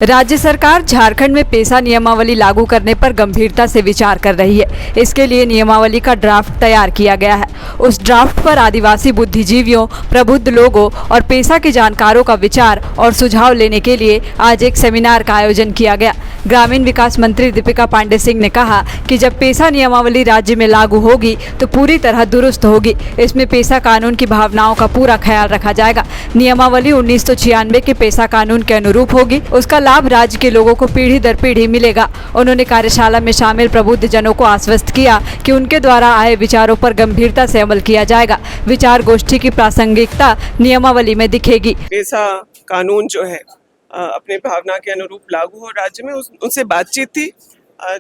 राज्य सरकार झारखंड में पेशा नियमावली लागू करने पर गंभीरता से विचार कर रही है। इसके लिए नियमावली का ड्राफ्ट तैयार किया गया है। उस ड्राफ्ट पर आदिवासी बुद्धिजीवियों, प्रबुद्ध लोगों और पेशा के जानकारों का विचार और सुझाव लेने के लिए आज एक सेमिनार का आयोजन किया गया। ग्रामीण विकास मंत्री दीपिका पांडे सिंह ने कहा कि जब पेशा नियमावली राज्य में लागू होगी तो पूरी तरह दुरुस्त होगी। इसमें पेशा कानून की भावनाओं का पूरा ख्याल रखा जाएगा। नियमावली 1996 के पेशा कानून के अनुरूप होगी। उसका लाभ राज्य के लोगों को पीढ़ी दर पीढ़ी मिलेगा। उन्होंने कार्यशाला में शामिल प्रबुद्ध जनों को आश्वस्त किया कि उनके द्वारा आए विचारों पर गंभीरता से अमल किया जाएगा। विचार गोष्ठी की प्रासंगिकता नियमावली में दिखेगी। पेशा कानून जो है अपने भावना के अनुरूप लागू हो राज्य में, उनसे बातचीत थी।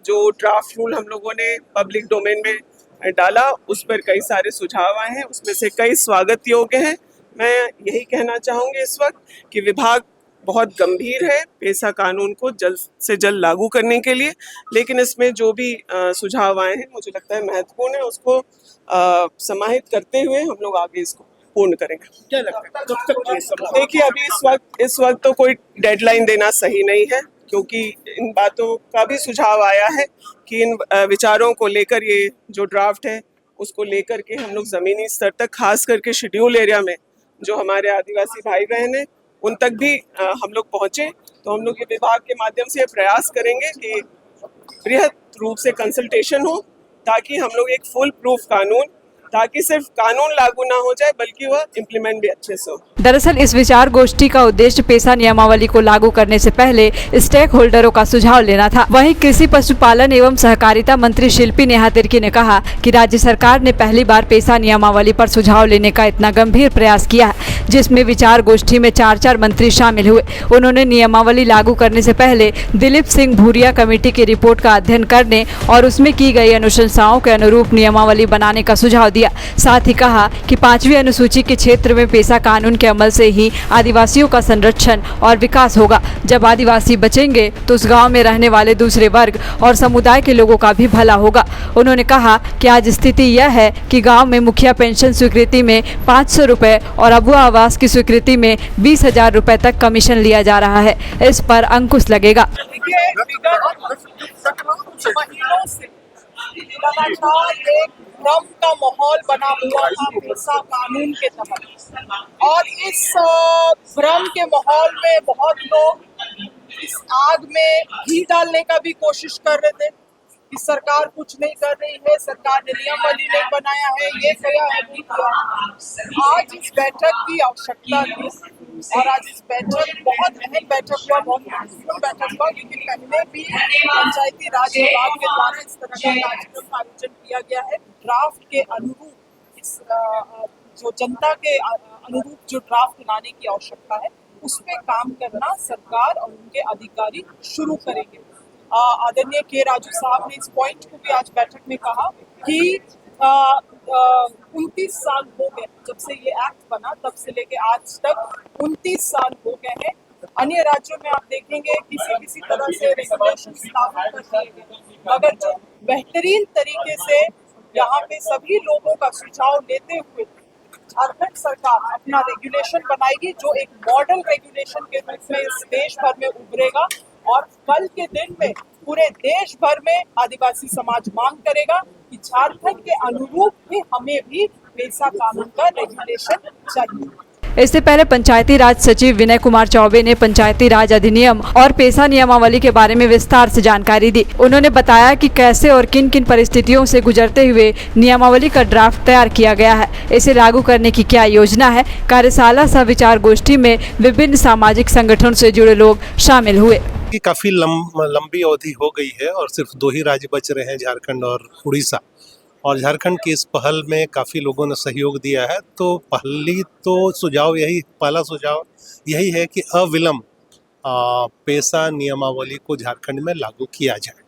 जो ड्राफ्ट रूल हम लोगों ने पब्लिक डोमेन में डाला, उस पर कई सारे सुझाव आए हैं, उसमें से कई स्वागत योग्य हैं। मैं यही कहना चाहूँगी इस वक्त कि विभाग बहुत गंभीर है पेशा कानून को जल्द से जल्द लागू करने के लिए, लेकिन इसमें जो भी सुझाव आए हैं मुझे लगता है महत्वपूर्ण है। उसको समाहित करते हुए हम लोग आगे इसको पूर्ण करेंगे। क्या लगता है कब तक ये सब? देखिए, अभी इस वक्त तो कोई डेडलाइन देना सही नहीं है, क्योंकि इन बातों का भी सुझाव आया है कि इन विचारों को लेकर ये जो ड्राफ्ट है उसको लेकर के हम लोग ज़मीनी स्तर तक, खास करके शेड्यूल एरिया में जो हमारे आदिवासी भाई बहन हैं उन तक भी हम लोग पहुँचे। तो हम लोग ये विभाग के माध्यम से प्रयास करेंगे कि बृहद रूप से कंसल्टेशन हो, ताकि हम लोग एक फुल प्रूफ कानून, ताकि सिर्फ कानून लागू ना हो जाए बल्कि वह इम्प्लीमेंट भी अच्छे से हो। दरअसल इस विचार गोष्ठी का उद्देश्य पेशा नियमावली को लागू करने से पहले स्टेक होल्डरों का सुझाव लेना था। वहीं कृषि पशुपालन एवं सहकारिता मंत्री शिल्पी नेहा तिर्की ने कहा कि राज्य सरकार ने पहली बार पेशा नियमावली पर सुझाव लेने का इतना गंभीर प्रयास किया है, जिसमें विचार गोष्ठी में 4 मंत्री शामिल हुए। उन्होंने नियमावली लागू करने से पहले दिलीप सिंह भूरिया कमेटी की रिपोर्ट का अध्ययन करने और उसमें की गई अनुशंसाओं के अनुरूप नियमावली बनाने का सुझाव दिया। साथ ही कहा कि 5वीं अनुसूची के क्षेत्र में पेशा कानून के अमल से ही आदिवासियों का संरक्षण और विकास होगा। जब आदिवासी बचेंगे तो उस गांव में रहने वाले दूसरे वर्ग और समुदाय के लोगों का भी भला होगा। उन्होंने कहा कि आज स्थिति यह है कि गांव में मुखिया पेंशन स्वीकृति में 500 रुपए और अबुआ आवास की स्वीकृति में 20,000 रुपए तक कमीशन लिया जा रहा है। इस पर अंकुश लगेगा। भ्रम का माहौल बना हुआ था पेशा कानून के तहत, और इस भ्रम के माहौल में बहुत लोग इस आग में घी डालने का भी कोशिश कर रहे थे कि सरकार कुछ नहीं कर रही है, सरकार ने नियमावली नहीं बनाया है, ये किया है, नहीं किया। आज इस बैठक की आवश्यकता थी और आज इस बैठक बहुत अहम बैठक हुआ, बहुत महत्वपूर्ण बैठक हुआ, क्योंकि पहले भी पंचायती राज विभाग के द्वारा इस तरह का कार्यक्रम का आयोजन किया गया है। ड्राफ्ट के अनुरूप इस जो जनता के अनुरूप जो ड्राफ्ट लाने की आवश्यकता है, उस पर काम करना सरकार और उनके अधिकारी शुरू करेंगे। आदरणीय के राजू साहब ने इस पॉइंट को भी आज बैठक में कहा कि 29 साल हो गए जब से ये एक्ट बना, तब से लेके आज तक 29 साल हो गए हैं। अन्य राज्यों में आप देखेंगे किसी तरह से रेगुलेशन लागू कर दिए गए, मगर जो बेहतरीन तरीके से यहाँ पे सभी लोगों का सुझाव लेते हुए झारखंड सरकार अपना रेगुलेशन बनाएगी, जो एक मॉडल रेगुलेशन के रूप में इस देश भर में उभरेगा। और कल के दिन में पूरे देश भर में आदिवासी समाज मांग करेगा कि झारखंड के अनुरूप भी हमें भी पेशा कानून का रेगुलेशन चाहिए। इससे पहले पंचायती राज सचिव विनय कुमार चौबे ने पंचायती राज अधिनियम और पेशा नियमावली के बारे में विस्तार से जानकारी दी। उन्होंने बताया कि कैसे और किन किन परिस्थितियों से गुजरते हुए नियमावली का ड्राफ्ट तैयार किया गया है, इसे लागू करने की क्या योजना है। कार्यशाला सह विचार गोष्ठी में विभिन्न सामाजिक संगठनों से जुड़े लोग शामिल हुए। काफी लंबी अवधि हो गई है और सिर्फ 2 ही राज्य बच रहे हैं, झारखंड और उड़ीसा, और झारखंड की इस पहल में काफ़ी लोगों ने सहयोग दिया है। तो पहला सुझाव यही है कि अविलंब पेशा नियमावली को झारखंड में लागू किया जाए।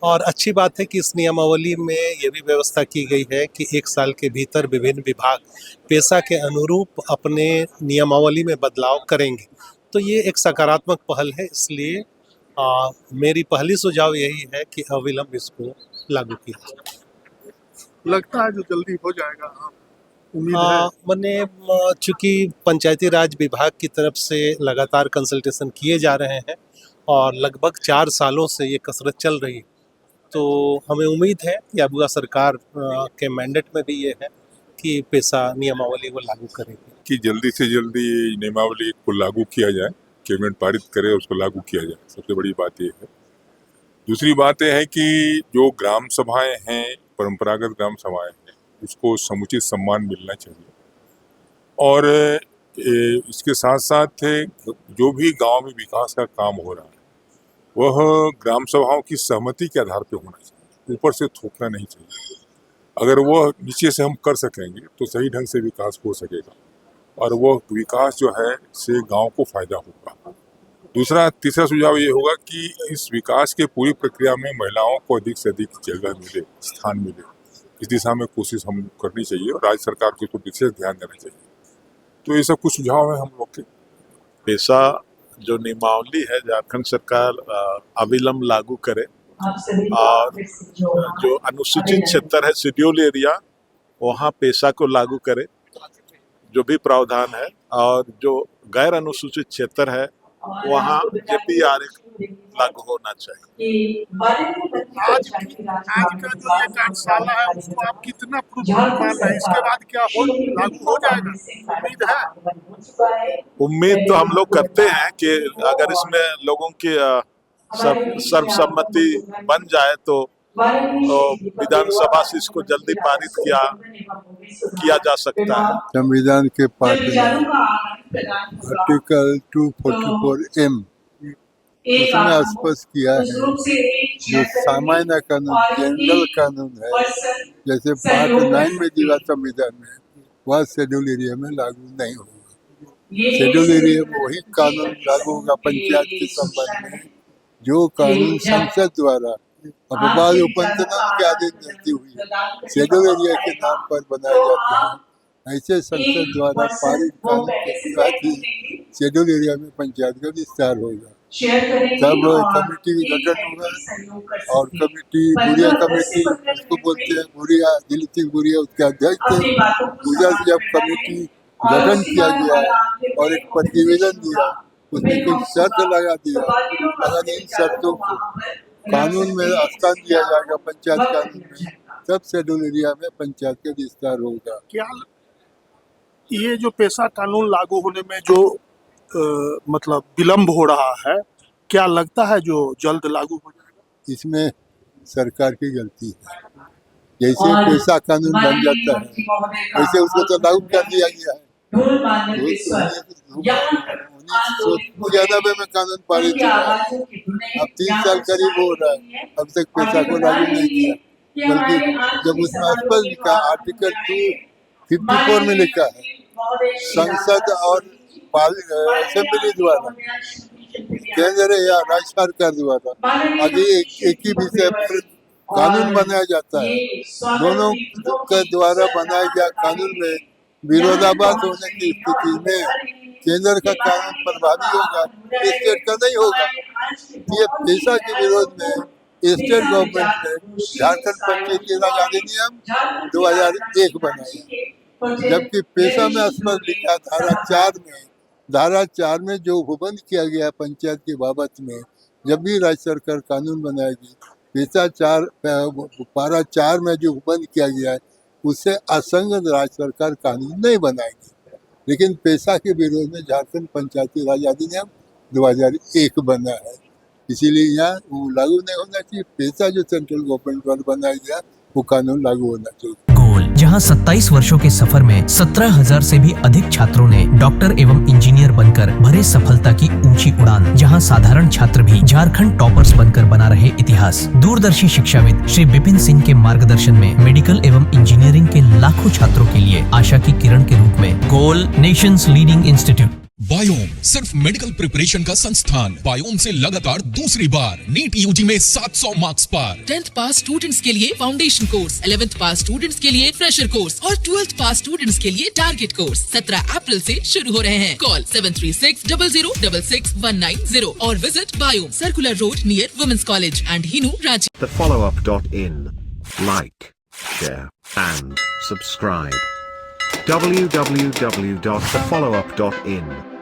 और अच्छी बात है कि इस नियमावली में ये भी व्यवस्था की गई है कि 1 साल के भीतर विभिन्न विभाग पेशा के अनुरूप अपने नियमावली में बदलाव करेंगे। तो ये एक सकारात्मक पहल है, इसलिए मेरी पहली सुझाव यही है कि अविलंब इसको लागू किया जाए। लगता है जो जल्दी हो जाएगा, उम्मीद है। मैंने चूँकि पंचायती राज विभाग की तरफ से लगातार कंसल्टेशन किए जा रहे हैं और लगभग 4 सालों से ये कसरत चल रही है। तो हमें उम्मीद है कि अगला सरकार के मैंडेट में भी ये है कि पैसा नियमावली को लागू करेगी कि जल्दी से जल्दी नियमावली को लागू किया जाए, कैबिनेट पारित करे उसको लागू किया जाए। सबसे बड़ी बात ये है। दूसरी बात यह है कि जो ग्राम सभाएं हैं, परंपरागत ग्राम सभाएं हैं, उसको समुचित सम्मान मिलना चाहिए। और इसके साथ साथ जो भी गांव में विकास का काम हो रहा है वह ग्राम सभाओं की सहमति के आधार पर होना चाहिए, ऊपर से थोपना नहीं चाहिए। अगर वह नीचे से हम कर सकेंगे तो सही ढंग से विकास हो सकेगा और वह विकास जो है से गांव को फायदा होगा। तीसरा सुझाव ये होगा कि इस विकास के पूरी प्रक्रिया में महिलाओं को अधिक से अधिक जगह मिले, स्थान मिले। इस दिशा में कोशिश हम करनी चाहिए और राज्य सरकार को इसको विशेष ध्यान देना चाहिए। तो ये सब कुछ सुझाव है हम लोग के। पैसा जो नियमावली है झारखंड सरकार अविलंब लागू करे और जो अनुसूचित क्षेत्र है, शेड्यूल एरिया, वहाँ पैसा को लागू करे जो भी प्रावधान है, और जो गैर अनुसूचित क्षेत्र है वहाँ JPR लागू होना चाहिए। आज का जो ये कार्यशाला है उसको आप कितना प्रोत्साहन मान रहे हैं? इसके बाद क्या हो लागू हो जाएगा? उम्मीद है? उम्मीद तो हम लोग करते हैं कि अगर इसमें लोगों की सर्वसम्मति बन जाए तो विधानसभा से इसको जल्दी पारित किया जा सकता है। संविधान के पाठ आर्टिकल 244M उसमें स्पष्ट किया है जो सामान्य कानून, जनरल कानून है, जैसे पार्ट 9 में दिया संविधान में, वह शेड्यूल एरिया में लागू नहीं होगा। शेड्यूल एरिया में वही कानून लागू होगा पंचायत के संबंध में जो कानून संसद द्वारा अपवाद उपनियम के आदेश देती हुई शेड्यूल एरिया के नाम पर बनाए जाते हैं। ऐसे संसद द्वारा पारित कानून के साथ ही शेड्यूल एरिया में पंचायत का विस्तार होगा। तब कमेटी गठन होगा और कमेटी बुरिया कमेटी उसको बोलते हैं, बुरिया दिलीप सिंह बुरिया उसके अध्यक्ष थे। उधर जब कमेटी गठन किया गया और एक प्रतिवेदन दिया, उसमें कुछ शर्त लगा दिया, अगर इन शर्तों को कानून में स्थान दिया जाएगा पंचायत कानून में, तब शेड्यूल एरिया में पंचायत का विस्तार होगा। क्या ये जो पैसा कानून लागू होने में जो मतलब विलम्ब हो रहा है, क्या लगता है जो जल्द लागू हो जाएगा? इसमें सरकार की गलती है। जैसे पैसा कानून बन जाता है वैसे उसको तो लागू कर दिया गया है। 1993 में कानून पारित हुआ, अब 3 साल करीब हो रहा है, अब तक पैसा को लागू नहीं किया। बल्कि जब उसमें स्पष्ट लिखा, आर्टिकल 254 में लिखा है संसद और असेंबली द्वारा, केंद्र या राज्य सरकार द्वारा आगे एक ही विषय पर कानून बनाया जाता है। दोनों के द्वारा बनाया गया कानून में विरोधाभास होने की स्थिति में केंद्र का कानून प्रभावी होगा, स्टेट का नहीं होगा। ये पैसा के विरोध में स्टेट गवर्नमेंट ने झारखंड पंचायती राज अधिनियम 2001 बनाया, जबकि पैसा में स्पष्ट लिखा धारा 4 में जो उपबंध किया गया पंचायत के बाबत में, जब भी राज्य सरकार कानून बनाएगी, पैसा पारा 4 में जो उपबंध किया गया है उससे असंगत राज्य सरकार कानून नहीं बनाएगी। लेकिन पैसा के विरोध में झारखंड पंचायती राज अधिनियम 2001 बना है, इसीलिए यहाँ वो लागू नहीं होना चाहिए। पैसा जो सेंट्रल गवर्नमेंट द्वारा बनाया गया वो कानून लागू होना चाहिए। गोल, जहां 27 वर्षों के सफर में 17,000 से भी अधिक छात्रों ने डॉक्टर एवं इंजीनियर बनकर भरे सफलता की ऊंची उड़ान, जहां साधारण छात्र भी झारखंड टॉपर्स बनकर बना रहे इतिहास। दूरदर्शी शिक्षाविद श्री विपिन सिंह के मार्गदर्शन में मेडिकल एवं इंजीनियरिंग के लाखों छात्रों के लिए आशा की किरण के रूप में गोल, नेशंस लीडिंग इंस्टीट्यूट। बायोम सिर्फ मेडिकल प्रिपरेशन का संस्थान। बायोम से लगातार दूसरी बार नीट यूजी में 700 मार्क्स पार। 10th पास स्टूडेंट्स के लिए फाउंडेशन कोर्स, 11th पास स्टूडेंट्स के लिए फ्रेशर कोर्स और 12th पास स्टूडेंट्स के लिए टारगेट कोर्स 17 अप्रैल से शुरू हो रहे हैं। कॉल 7360066190 और विजिट बायोम, circular road near women's college and Hinoo, Ranchi. thefollowup.in. Like, share and subscribe. www.thefollowup.in